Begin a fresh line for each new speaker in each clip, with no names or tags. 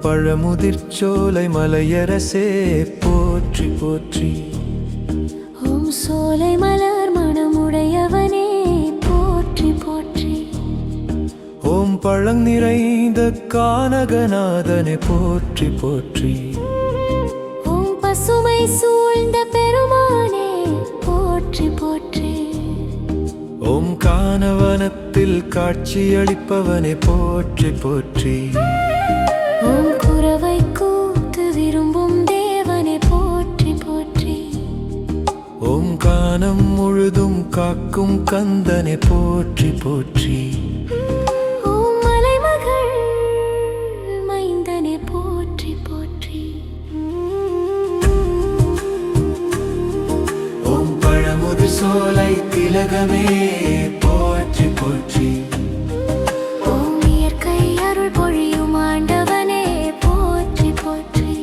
பழமுதிர்ச்சோலை மலையரசே போற்றி போற்றி.
ஓம் சோலை மலர் மணமுடையவனே போற்றி போற்றி.
ஓம் பழம் நிறைந்த கானகநாதனே போற்றி போற்றி.
ஓம் பசுமை சூழ்ந்த பெருமானே போற்றி போற்றி.
ஓம் கானவனத்தில் காட்சியளிப்பவனே போற்றி போற்றி.
ஓம் குரவை கூத்து விரும்பும் தேவனே போற்றி போற்றி.
ஓம் கானம் முழுதும் காக்கும் கந்தனே போற்றி போற்றி.
ஓம் மலைமகள் மைந்தனே போற்றி போற்றி.
ஓம் பழமுதிர் சோலை திலகமே போற்றி போற்றி.
ஓம் இயற்கை அருள் பொழியும் ஆண்டவனே போற்றி போற்றி.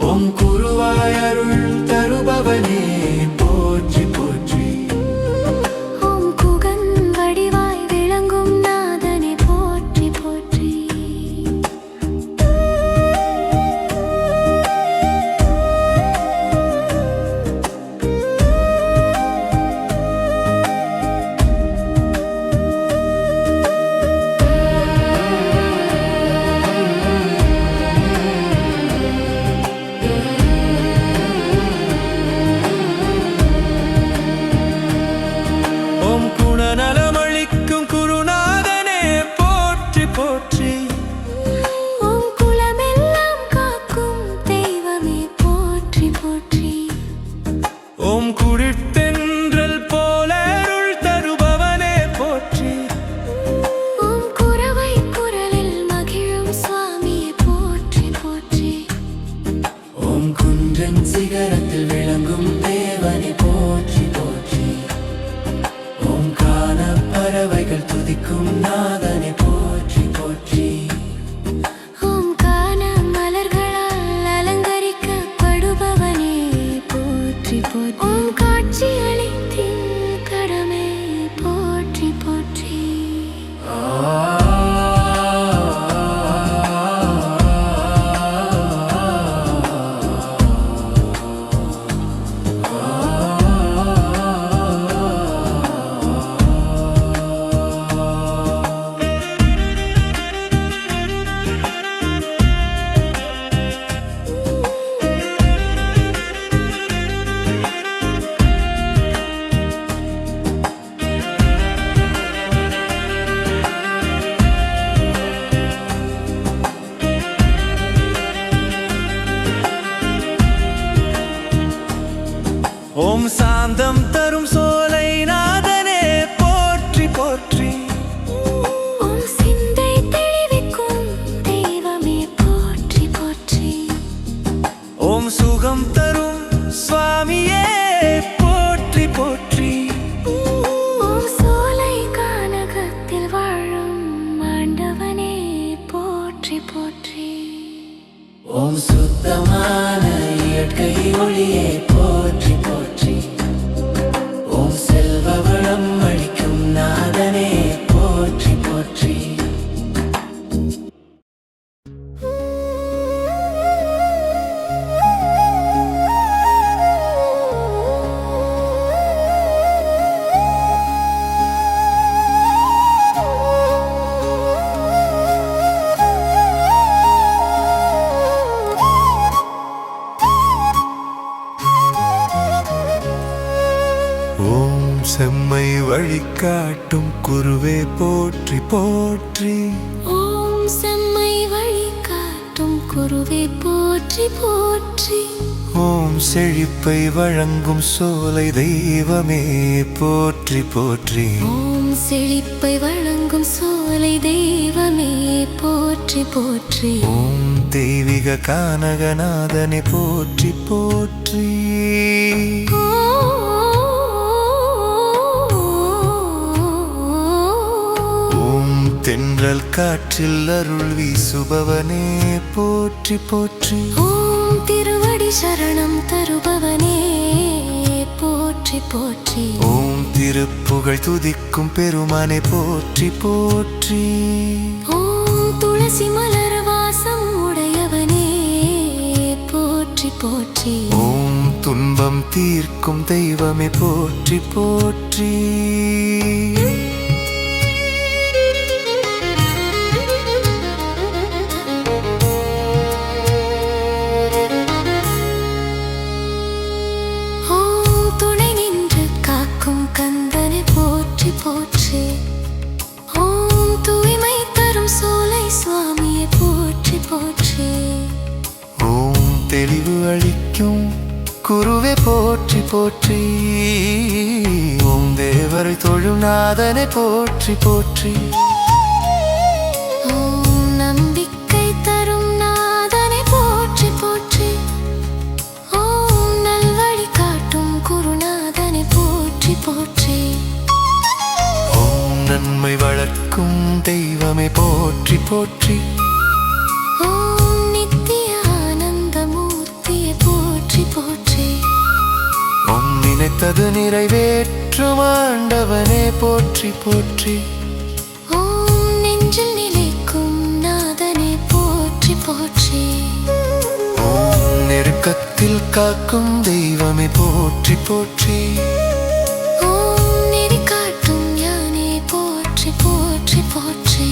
ஓம் குருவாய் அருள் தருபவனே போற்றி போற்றி.
ஓம் குகன் வடிவாய் விளங்கும் நாதனே போற்றி போற்றி.
ஓம் குணநலமளிக்கும் குருநாதனே போற்றி போற்றி.
ஓம் குலமெல்லாம் காக்கும் தெய்வமே போற்றி போற்றி.
ஓம் குடித்தென்றல் போல அருள் தருபவனே போற்றி.
ஓம் குரவை குரலில் மகிழும் சுவாமியே போற்றி போற்றி.
ஓம் குன்றன் சிகரத்தில் விளங்கும் தேவனே போற்றி போற்றி. ஓம் கான பறவைகள் துதிக்கும் நாதனே போற்றி போற்றி.
ஓம் கான மலர்களால் அலங்கரிக்கப்படுபவனே போற்றி போற்றி. ஓம் காட்சி அளித்தின் கடமே போற்றி போற்றி.
ஓம் சாந்தம் தரும் சோலை நாதனே போற்றி போற்றி.
ஓம் சிந்தை தெளிவிக்கும் தெய்வமே போற்றி போற்றி.
ஓம் சுகம் தரும் சுவாமியே போற்றி போற்றி.
ஓம் சோலை கானகத்தில் வாழும் ஆண்டவனே போற்றி போற்றி.
ஓம் சுத்தமான இயற்கை ஒளியே போற்றி போற்றி. ஓம் செல்வ வளம் அளிக்கும் நாதனே போற்றி போற்றி. ஓம் செம்மை வழிகாட்டும் குருவே போற்றி போற்றி.
ஓம் செம்மை வழிகாட்டும் குருவே போற்றி போற்றி.
ஓம் செழிப்பை வழங்கும் சோலை தெய்வமே போற்றி போற்றி.
ஓம் செழிப்பை வழங்கும் சோலை தெய்வமே போற்றி போற்றி.
ஓம் தெய்வீக கானகநாதனே போற்றி போற்றி. ஓம் தென்றல் காற்றில் அருள் வீசுபவனே போற்றி போற்றி.
ஓம் திருவடி சரணம் தருபவனே போற்றி போற்றி.
ஓம் திருப்புகழ் துதிக்கும் பெருமானே போற்றி போற்றி.
ஓம் துளசி மலர் வாசம் போற்றி
ஓம் துன்பம் தீர்க்கும் தெய்வமே போற்றி போற்றி.
ஓம் துணை நின்று காக்கும் கந்தனை போற்றி போற்றி ஓம் தூய்மை தரும் சோலை சுவாமியை போற்றி போற்றி
ஓம் தெளிவு அளிக்கும் குருவே போற்றி போற்றி. ஓம் தேவரை தொழும் நாதனை போற்றி போற்றி.
ஓம் நம்பிக்கை தரும் நாதனை போற்றி போற்றி ஓம் நல்வழி காட்டும் குருநாதனை போற்றி போற்றி
ஓம் நன்மை வளர்க்கும் தெய்வமே போற்றி போற்றி.
ஓம் நித்திய ஆனந்த மூர்த்தியை போற்றி போற்றி
ஓம் நினைத்தது நிறைவேற்றும் ஆண்டவனே போற்றி போற்றி.
ஓம் நெஞ்சில் நிலைக்கும் நாதனை போற்றி போற்றி
ஓம் நெருக்கத்தில் காக்கும் தெய்வமே போற்றி போற்றி.
ஓம் நெறி காட்டும் ஞானே போற்றி போற்றி போற்றி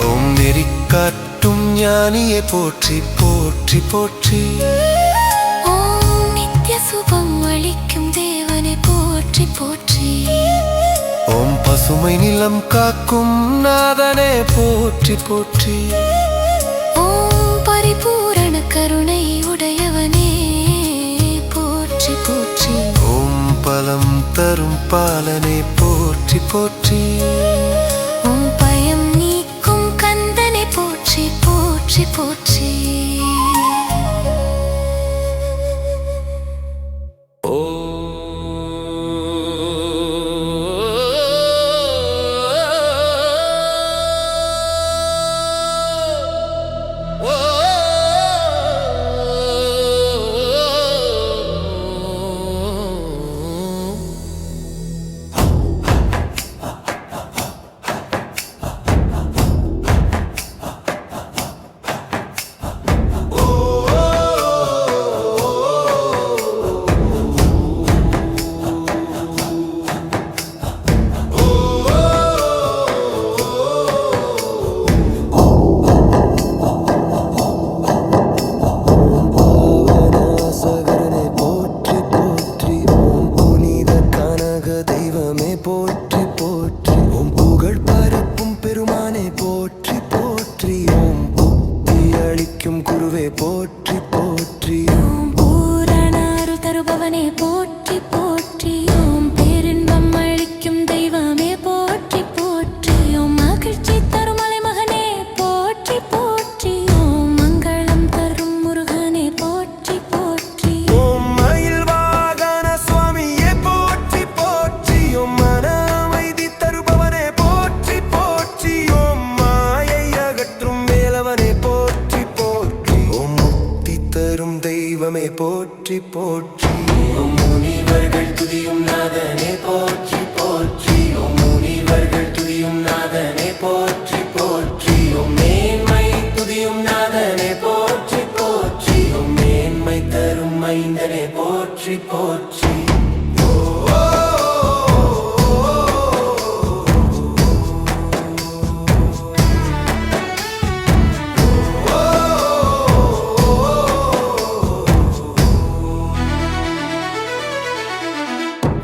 ஓம் நெறி காட்டும் ஞானியே போற்றி போற்றி போற்றி.
ஓம் நித்திய சுபம் அளிக்கும் தேவனை போற்றி போற்றி
ஓம் பசுமை நிலம் காக்கும் நாதனே போற்றி போற்றி.
ஓம் பரிபூரண கருணை உடையவனே போற்றி போற்றி
ஓம் பலம் தரும் பாலனே போற்றி போற்றி.
ஓம் பயம் நீக்கும் கந்தனை போற்றி போற்றி போற்றி
குருவே போற்றி போற்றி.
ஓம் பூரண அருள் தருபவனே போற்றி போற்றி ஓம் பேரின்பம் அளிக்கும் தெய்வமே போற்றி போற்றி ஓம் மகிழ்ச்சி தரும் மலைமகனே போற்றி போற்றி ஓம் மங்களம் தரும் முருகனே போற்றி போற்றி
ஓம் மயில் வாகன சுவாமியே போற்றி போற்றி. ஓம் மன அமைதி தருபவனே போற்றி போற்றி. ஓம் மாயை அகற்றும் வேலவனே போற்றி போற்றி. ஓம் முக்தி தரும் தெய்வமே போற்றி போற்றி. ஓம் முனிவர்கள் துதியும் நாதனே போற்றி போற்றி. ஓம் முனிவர்கள் துதியும் நாதனே போற்றி போற்றி. ஓம் மேன்மை துதியும் நாதனே போற்றி போற்றி. ஓம் மேன்மை தரும் மைந்தனே போற்றி போற்றி.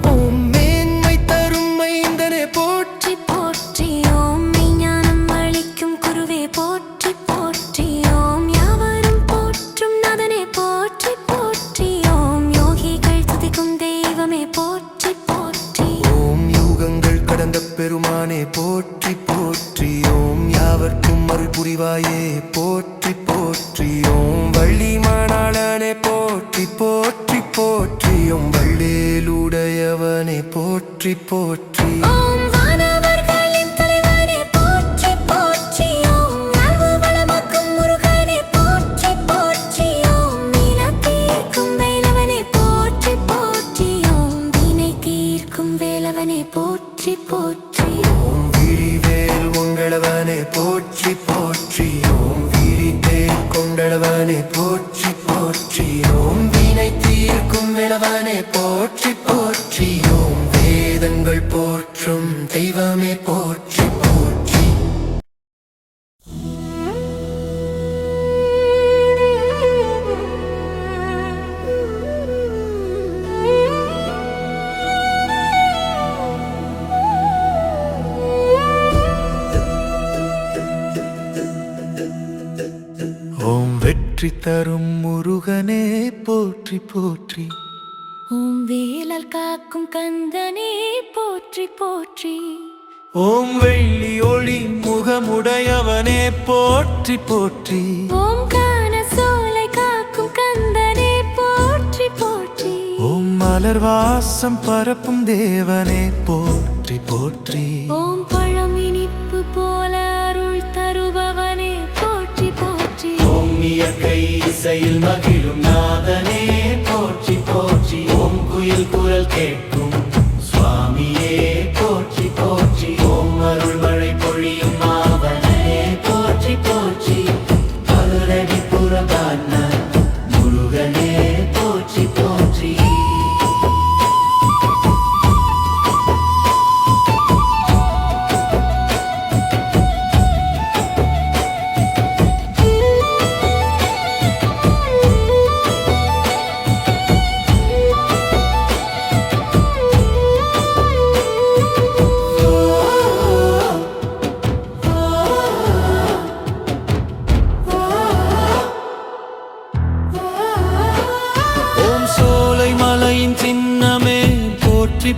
ஓம் மேன்மை தரும் மைந்தனே போற்றி
போற்றி ஓம் மெய்ஞானம் அளிக்கும் குருவே போற்றி போற்றி ஓம் யாவரும் போற்றும் நாதனே போற்றி போற்றி ஓம் யோகிகள் துதிக்கும் தெய்வமே போற்றி போற்றி
ஓம் யுகங்கள் கடந்த பெருமானே போற்றி போற்றி. ஓம் யாவர்க்கும் அருள் புரிவாயே போற்றி போற்றி. ஓம் வள்ளி மாணாளனே போற்றி போற்றி போற்றி. ஓம் வள்ளேலுடையவனே போற்றி போற்றி.
ஓம் வானவர்களின் தலைவனே
போற்றி போற்றி ஓம் வினை தீர்க்கும் வேலவனே போற்றி போற்றி ஓம் வேதங்கள் போற்றும் தெய்வமே போற்றி போற்றி. ஓம் வெற்றி தரும் முருகனே போற்றி போற்றி
ஓம் வேலல் காக்கும் கந்தனே போற்றி போற்றி
ஓம் வெள்ளி ஒளி முகமுடையவனே போற்றி போற்றி
ஓம் கான சோலை காக்கும் கந்தனே போற்றி போற்றி
ஓம் மலர் வாசம் பரப்பும் தேவனே போற்றி போற்றி
ஓம் பழம் இனிப்பு போல அருள் தருபவனே போற்றி போற்றி
ஓம் இயற்கை இசையில் மகிழும் நாதனே போற்றி போற்றி ஓம் குயில் குரல் கேட்கும் சுவாமியே போற்றி போற்றி ஓம் அருள் மழை பொழியும் மாவனே போற்றி போற்றி அருளடி புறபான முருகனே போற்றி போற்றி. போற்றி